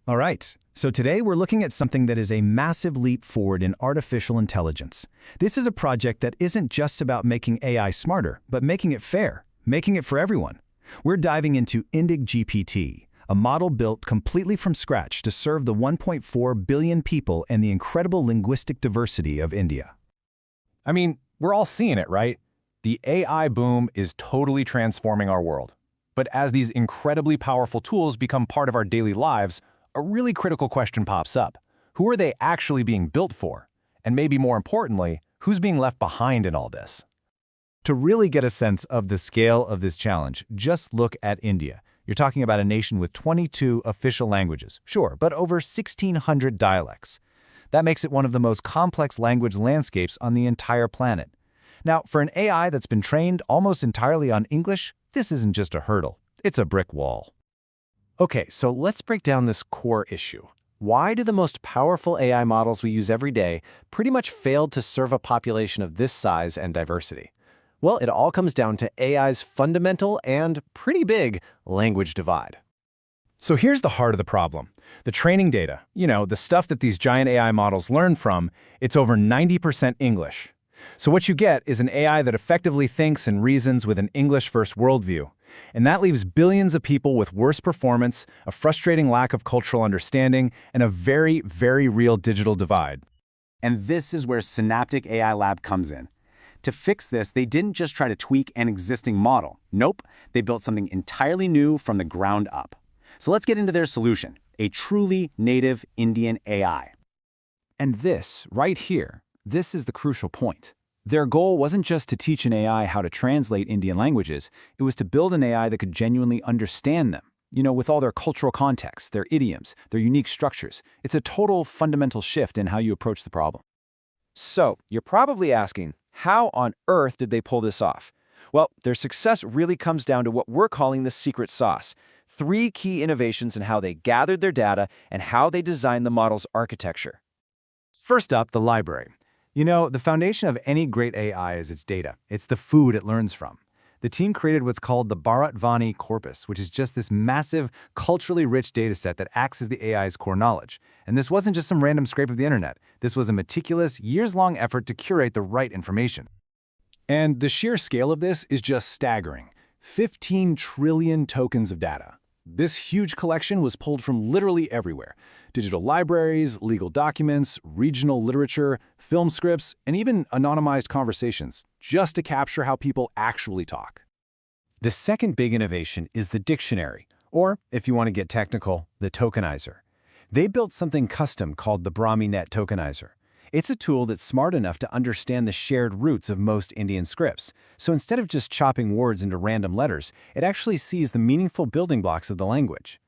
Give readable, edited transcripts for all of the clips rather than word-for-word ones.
All right, so today we're looking at something that is a massive leap forward in artificial intelligence. This is a project that isn't just about making AI smarter, but making it fair, making it for everyone. We're diving into IndicGPT, a model built completely from scratch to serve the 1.4 billion people and the incredible linguistic diversity of India. I mean, we're all seeing it, right? The AI boom is totally transforming our world. But as these incredibly powerful tools become part of our daily lives, a really critical question pops up. Who are they actually being built for? And maybe more importantly, who's being left behind in all this? To really get a sense of the scale of this challenge, just look at India. You're talking about a nation with 22 official languages, sure, but over 1,600 dialects. That makes it one of the most complex language landscapes on the entire planet. Now, for an AI that's been trained almost entirely on English, this isn't just a hurdle, it's a brick wall. Okay, so let's break down this core issue. Why do the most powerful AI models we use every day pretty much fail to serve a population of this size and diversity? Well, it all comes down to AI's fundamental and pretty big language divide. So here's the heart of the problem. The training data, the stuff that these giant AI models learn from, it's over 90% English. So what you get is an AI that effectively thinks and reasons with an English-first worldview. And that leaves billions of people with worse performance, a frustrating lack of cultural understanding, and a very, very real digital divide. And this is where Synaptic AI Lab comes in. To fix this, they didn't just try to tweak an existing model. Nope, they built something entirely new from the ground up. So let's get into their solution, a truly native Indian AI. And this, right here, this is the crucial point. Their goal wasn't just to teach an AI how to translate Indian languages, it was to build an AI that could genuinely understand them, with all their cultural context, their idioms, their unique structures. It's a total fundamental shift in how you approach the problem. So, you're probably asking, how on earth did they pull this off? Well, their success really comes down to what we're calling the secret sauce. 3 key innovations in how they gathered their data and how they designed the model's architecture. First up, the library. The foundation of any great AI is its data. It's the food it learns from. The team created what's called the Bharatvani corpus, which is just this massive, culturally rich dataset that acts as the AI's core knowledge. And this wasn't just some random scrape of the internet. This was a meticulous, years-long effort to curate the right information. And the sheer scale of this is just staggering. 15 trillion tokens of data. This huge collection was pulled from literally everywhere. Digital libraries, legal documents, regional literature, film scripts, and even anonymized conversations, just to capture how people actually talk. The second big innovation is the dictionary, or, if you want to get technical, the tokenizer. They built something custom called the BrahmiNet tokenizer. It's a tool that's smart enough to understand the shared roots of most Indian scripts. So instead of just chopping words into random letters, it actually sees the meaningful building blocks of the language.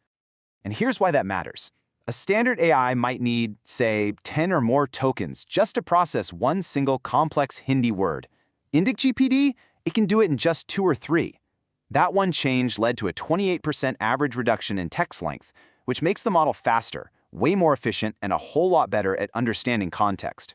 And here's why that matters. A standard AI might need, say, 10 or more tokens just to process one single complex Hindi word. IndicGPT, it can do it in just 2 or 3. That one change led to a 28% average reduction in text length, which makes the model faster, way more efficient, and a whole lot better at understanding context.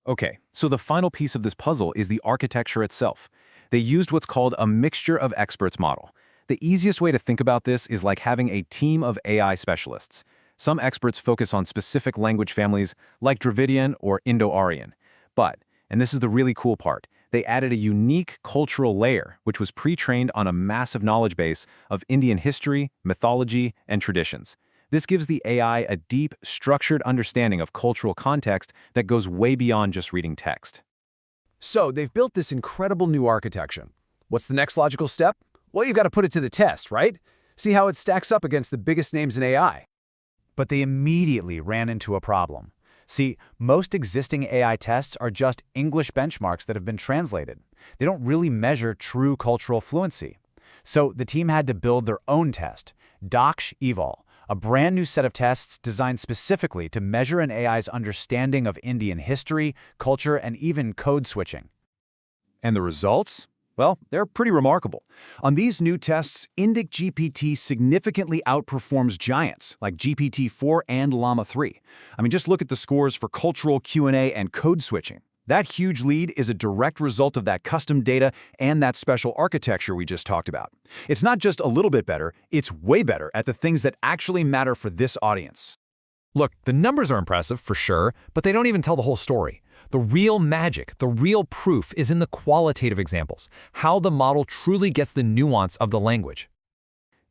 Okay, so the final piece of this puzzle is the architecture itself. They used what's called a mixture of experts model. The easiest way to think about this is like having a team of AI specialists. Some experts focus on specific language families like Dravidian or Indo-Aryan. But, and this is the really cool part, they added a unique cultural layer which was pre-trained on a massive knowledge base of Indian history, mythology, and traditions. This gives the AI a deep, structured understanding of cultural context that goes way beyond just reading text. So they've built this incredible new architecture. What's the next logical step? Well, you've got to put it to the test, right? See how it stacks up against the biggest names in AI. But they immediately ran into a problem. See, most existing AI tests are just English benchmarks that have been translated. They don't really measure true cultural fluency. So the team had to build their own test, Daksh-Eval, a brand new set of tests designed specifically to measure an AI's understanding of Indian history, culture, and even code switching. And the results? Well, they're pretty remarkable. On these new tests, IndicGPT significantly outperforms giants like GPT-4 and Llama 3. I mean, just look at the scores for cultural Q&A and code switching. That huge lead is a direct result of that custom data and that special architecture we just talked about. It's not just a little bit better, it's way better at the things that actually matter for this audience. Look, the numbers are impressive, for sure, but they don't even tell the whole story. The real magic, the real proof is in the qualitative examples, how the model truly gets the nuance of the language.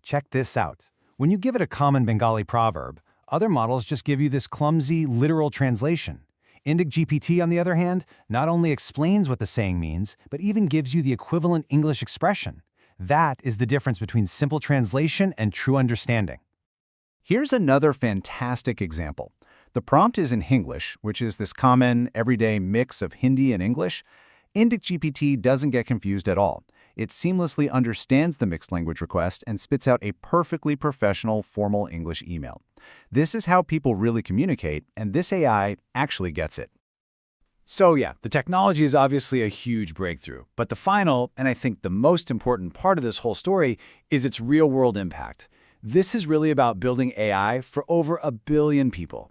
Check this out. When you give it a common Bengali proverb, other models just give you this clumsy, literal translation. IndicGPT, on the other hand, not only explains what the saying means, but even gives you the equivalent English expression. That is the difference between simple translation and true understanding. Here's another fantastic example. The prompt is in Hinglish, which is this common, everyday mix of Hindi and English. IndicGPT doesn't get confused at all. It seamlessly understands the mixed language request and spits out a perfectly professional, formal English email. This is how people really communicate, and this AI actually gets it. So yeah, the technology is obviously a huge breakthrough, but the final, and I think the most important part of this whole story, is its real-world impact. This is really about building AI for over 1 billion people.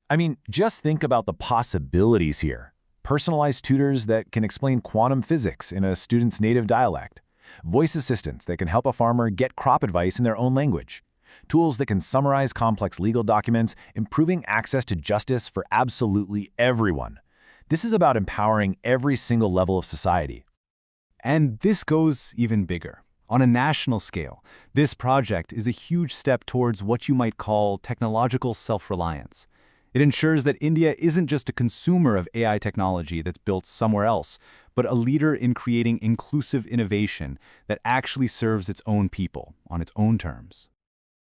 I mean, just think about the possibilities here. Personalized tutors that can explain quantum physics in a student's native dialect. Voice assistants that can help a farmer get crop advice in their own language. Tools that can summarize complex legal documents, improving access to justice for absolutely everyone. This is about empowering every single level of society. And this goes even bigger. On a national scale, this project is a huge step towards what you might call technological self-reliance. It ensures that India isn't just a consumer of AI technology that's built somewhere else, but a leader in creating inclusive innovation that actually serves its own people on its own terms.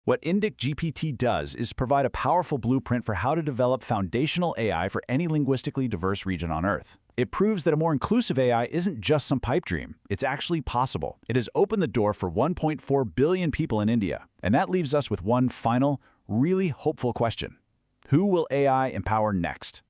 What IndicGPT does is provide a powerful blueprint for how to develop foundational AI for any linguistically diverse region on Earth. It proves that a more inclusive AI isn't just some pipe dream. It's actually possible. It has opened the door for 1.4 billion people in India. And that leaves us with one final, really hopeful question. Who will AI empower next?